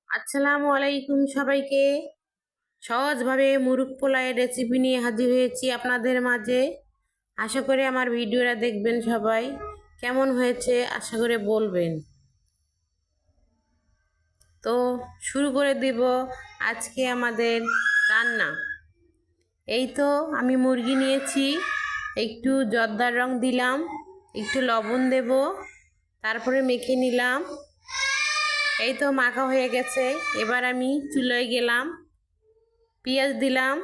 আসসালামু আলাইকুম সবাইকে। সহজভাবে মুরগ পোলাওয়ের রেসিপি নিয়ে হাজির হয়েছি আপনাদের মাঝে। আশা করি আমার ভিডিওটা দেখবেন সবাই। কেমন হয়েছে আশা করে বলবেন। তো শুরু করে দিব আজকে আমাদের রান্না। এই তো আমি মুরগি নিয়েছি, একটু জর্দার রং দিলাম, একটু লবণ দেব, তারপরে মেখে নিলাম। এই তো মাখা হয়ে গেছে। এবার আমি চুলায় গেলাম, পেঁয়াজ দিলাম।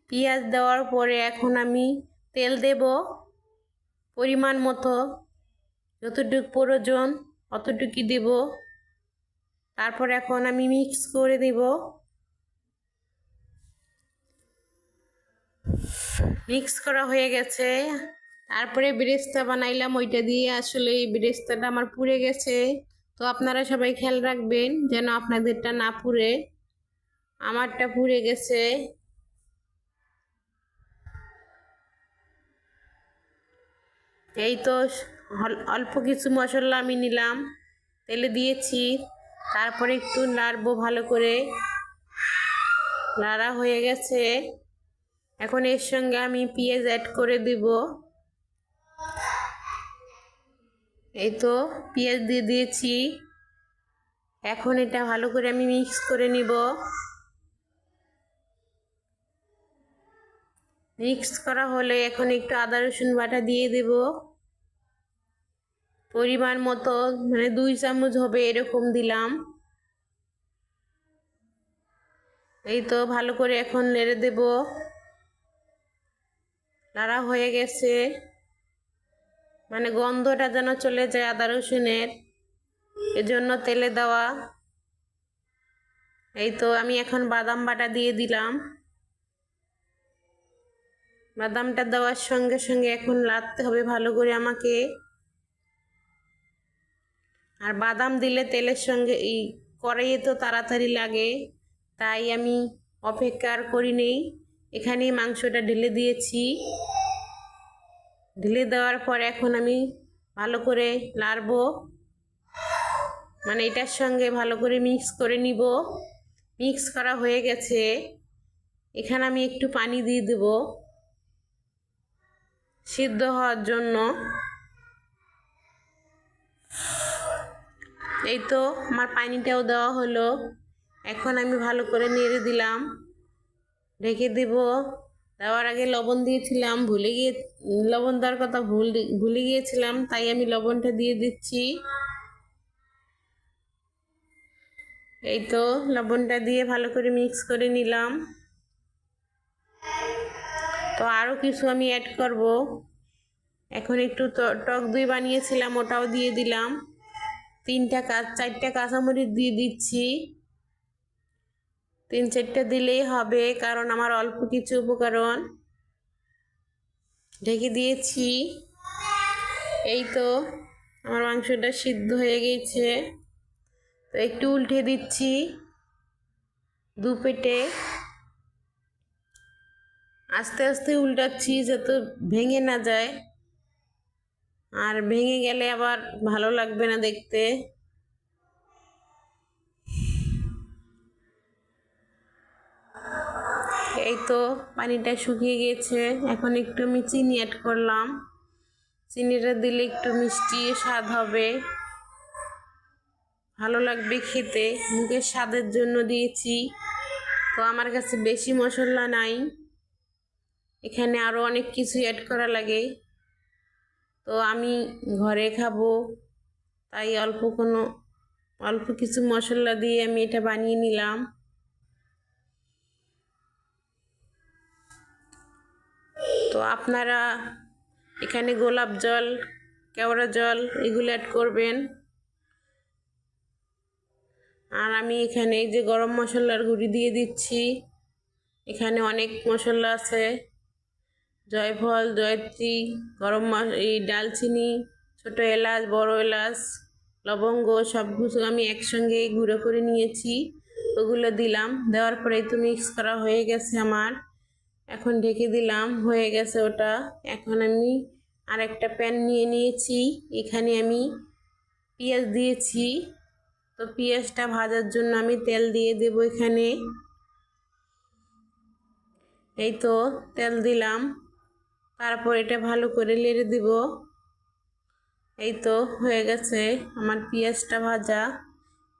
পেঁয়াজ দেওয়ার পরে এখন আমি তেল দেব পরিমাণ মতো, যতটুকু প্রয়োজন অতটুকুই দেব। তারপর এখন আমি মিক্স করে দেব। মিক্স করা হয়ে গেছে। তারপরে বেরেস্তা বানাইলাম, ওইটা দিয়ে আসলে এই বেরেস্তাটা আমার পুড়ে গেছে। তো আপনারা সবাই খেয়াল রাখবেন যেন আপনাদেরটা না পুড়ে। আমারটা পুড়ে গেছে। এই তো অল্প কিছু মশলা আমি নিলাম, তেলে দিয়েছি। তারপরে একটু নাড়বো ভালো করে। নাড়া হয়ে গেছে। এখন এর সঙ্গে আমি পেঁয়াজ অ্যাড করে দিব। এই তো পেঁয়াজ দিয়ে দিয়েছি। এখন এটা ভালো করে আমি মিক্স করে নিব। মিক্স করা হলে এখন একটু আদা রসুন বাটা দিয়ে দেব পরিমাণ মতো, মানে 2 চামচ হবে এরকম দিলাম। এই তো ভালো করে এখন নেড়ে দেব। নাড়া হয়ে গেছে, মানে গন্ধটা যেন চলে যায় আদা রসুনের, এজন্য তেলে দেওয়া। এই তো আমি এখন বাদাম বাটা দিয়ে দিলাম। বাদামটা দেওয়ার সঙ্গে সঙ্গে এখন নাড়তে হবে ভালো করে আমাকে। আর বাদাম দিলে তেলের সঙ্গে এই কড়াইয়ে তো তাড়াতাড়ি লাগে, তাই আমি অপেক্ষা আর করিনি। এখানেই মাংসটা ঢেলে দিয়েছি। ঢেলে দেওয়ার পর এখন আমি ভালো করে নাড়বো, মানে এটার সঙ্গে ভালো করে মিক্স করে নিব। মিক্স করা হয়ে গেছে। এখানে আমি একটু পানি দিয়ে দেব সিদ্ধ হওয়ার জন্য। এই তো আমার পানিটাও দেওয়া হলো। এখন আমি ভালো করে নেড়ে দিলাম, ঢেকে দেব। দেওয়ার আগে লবণ দিয়েছিলাম, লবণ দেওয়ার কথা ভুলে গিয়েছিলাম, তাই আমি লবণটা দিয়ে দিচ্ছি। এই তো লবণটা দিয়ে ভালো করে মিক্স করে নিলাম। তো আরও কিছু আমি অ্যাড করব। এখন একটু টক দই বানিয়েছিলাম, ওটাও দিয়ে দিলাম। 4টা কাঁচামরিচ দিয়ে দিচ্ছি। 3-4টা দিলেই হবে, কারণ আমার অল্প কিছু উপকরণ। ঢেকে দিয়েছি। এই তো আমার মাংসটা সিদ্ধ হয়ে গেছে। তো একটু উল্টে দিচ্ছি দুপেটে। আস্তে আস্তে উল্টাচ্ছি যাতে ভেঙে না যায়, আর ভেঙে গেলে আবার ভালো লাগবে না দেখতে। এই তো পানিটা শুকিয়ে গেছে। এখন একটু আমি চিনি অ্যাড করলাম। চিনিটা দিলে একটু মিষ্টি স্বাদ হবে, ভালো লাগবে খেতে। মুখের স্বাদের জন্য দিয়েছি। তো আমার কাছে বেশি মশলা নাই, এখানে আরও অনেক কিছু অ্যাড করা লাগে। তো আমি ঘরে খাবো, তাই অল্প কিছু মশলা দিয়ে আমি এটা বানিয়ে নিলাম। তো আপনারা এখানে গোলাপ জল, কেওড়া জল এগুলো অ্যাড করবেন। আর আমি এখানে এই যে গরম মশলার গুঁড়ি দিয়ে দিচ্ছি। এখানে অনেক মশলা আছে, জয়ফল, জয়ত্রী, এই ডালচিনি, ছোট এলাচ, বড় এলাচ, লবঙ্গ সব কিছু আমি একসঙ্গে গুঁড়ো করে নিয়েছি। ওগুলো দিলাম। দেওয়ার পরেই তো মিক্স করা হয়ে গেছে আমার। এখন ঢেকে দিলাম, হয়ে গেছে ওটা। এখন আমি আরেকটা প্যান নিয়ে নিয়েছি। এখানে আমি পেঁয়াজ দিয়েছি। তো পেঁয়াজটা ভাজার জন্য আমি তেল দিয়ে দেব এখানে। এই তো তেল দিলাম, তারপর এটা ভালো করে নেড়ে দিব। এই তো হয়ে গেছে আমার পেঁয়াজটা ভাজা,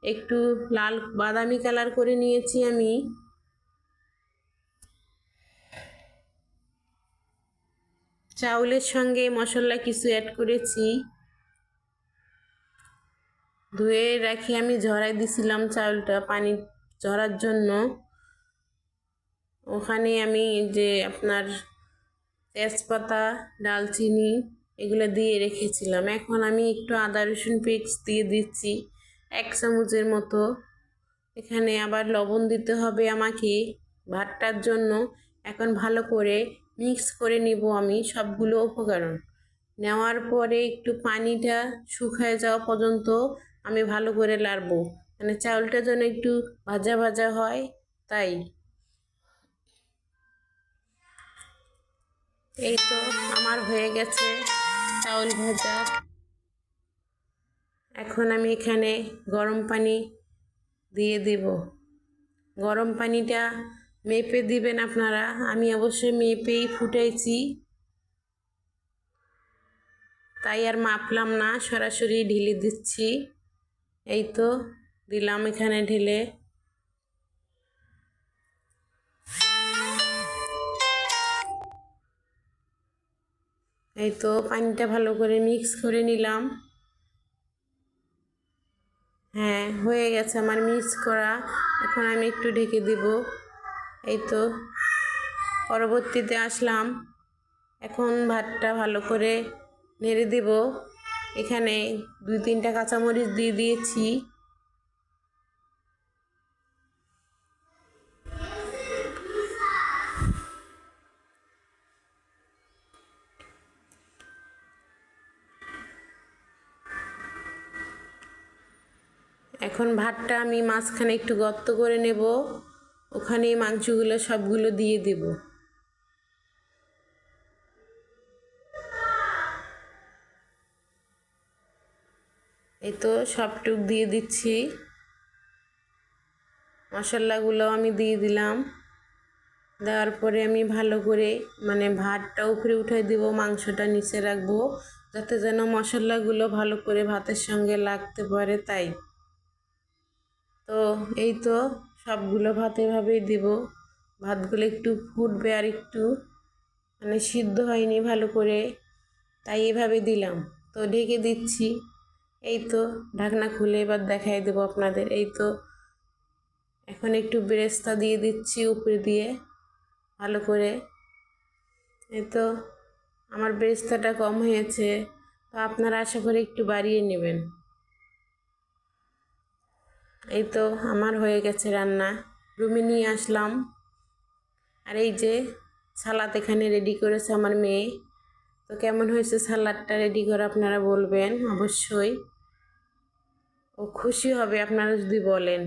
একটু লাল বাদামি কালার করে নিয়েছি আমি। চাউলের সঙ্গে মশলা কিছু অ্যাড করেছি, ধুয়ে রাখি আমি ঝরাই দিছিলাম চাউলটা পানি ঝরার জন্য। ওখানে আমি যে আপনার তেজপাতা, ডালচিনি এগুলো দিয়ে রেখেছিলাম। এখন আমি একটু আদা রসুন পেস্ট দিয়ে দিচ্ছি 1 চামচের মতো। এখানে আবার লবণ দিতে হবে আমাকে ভাতটার জন্য। এখন ভালো করে মিক্স করে নিব আমি সবগুলো উপকরণ। নেওয়ার পরে একটু পানিটা শুকিয়ে যাওয়া পর্যন্ত আমি ভালো করে নাড়বো, মানে চাউলটা যেন একটু ভাজা ভাজা হয় তাই। এই তো আমার হয়ে গেছে চাউল ভাজা। এখন আমি এখানে গরম পানি দিয়ে দিব। গরম পানিটা মেপে দিবেন আপনারা, আমি অবশ্যই মেপেই ফুটাইছি, তাই আর মাপলাম না, সরাসরি ঢেলে দিচ্ছি। এই তো দিলাম এখানে ঢেলে। এই তো পানিটা ভালো করে মিক্স করে নিলাম। হ্যাঁ হয়ে গেছে আমার মিক্স করা। এখন আমি একটু ঢেকে দিব। এই তো পরবর্তীতে আসলাম, এখন ভাতটা ভালো করে নেড়ে দিব। এখানে 2-3টা কাঁচামরিচ দিয়ে দিয়েছি। এখন ভাতটা আমি মাঝখানে একটু গর্ত করে নেব, ওখানে মাংসগুলো সবগুলো দিয়ে দেব। এই তো সবটুক দিয়ে দিচ্ছি, মশলাগুলো আমি দিয়ে দিলাম। দেওয়ার পরে আমি ভালো করে মানে ভাতটা উপরে উঠাই দিব, মাংসটা নিচে রাখবো যাতে যেন মশলাগুলো ভালো করে ভাতের সঙ্গে লাগতে পারে তাই। তো এই তো সবগুলো ভাত এভাবেই দিব। ভাতগুলো একটু ফুটবে আর একটু মানে সিদ্ধ হয়নি ভালো করে, তাই এভাবে দিলাম। তো ঢেকে দিচ্ছি। এই তো ঢাকনা খুলে এবার দেখাই দেবো আপনাদের। এই তো এখন একটু বেরেস্তা দিয়ে দিচ্ছি উপরে দিয়ে ভালো করে। এই তো আমার বেরেস্তাটা কম হয়েছে, তো আপনারা আশা করি একটু বাড়িয়ে নেবেন। এই তো আমার হয়ে গেছে রান্না, রুমে নিয়ে আসলাম। আর এই যে সালাদ এখানে রেডি করেছে আমার মেয়ে। তো কেমন হয়েছে সালাদটা রেডি করে আপনারা বলবেন অবশ্যই, ও খুশি হবে আপনারা যদি বলেন।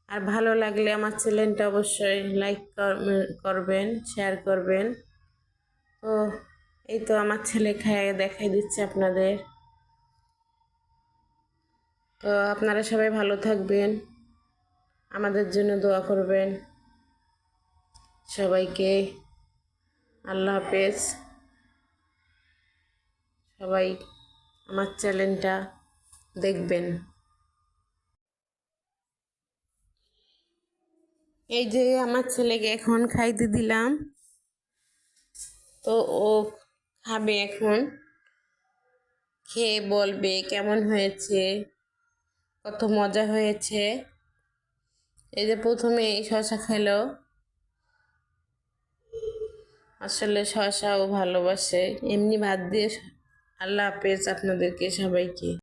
আর ভালো লাগলে আমার চ্যানেলটা অবশ্যই লাইক করবেন, শেয়ার করবেন। তো এই তো আমার ছেলে খাইয়ে দেখাই দিচ্ছে আপনাদের। তো আপনারা সবাই ভালো থাকবেন, আমাদের জন্য দোয়া করবেন। সবাইকে আল্লাহ হাফেজ। সবাই আমার চ্যানেলটা দেখবেন। এই যে আমার ছেলেকে এখন খাইতে দিলাম, তো ও খাবে এখন, খেয়ে বলবে কেমন হয়েছে, কত মজা হয়েছে। এই যে প্রথমে শশা খেলো, আসলে শশাও ভালোবাসে। এমনি ভাত দিয়ে। আল্লাহ হাফেজ আপনাদেরকে সবাইকে।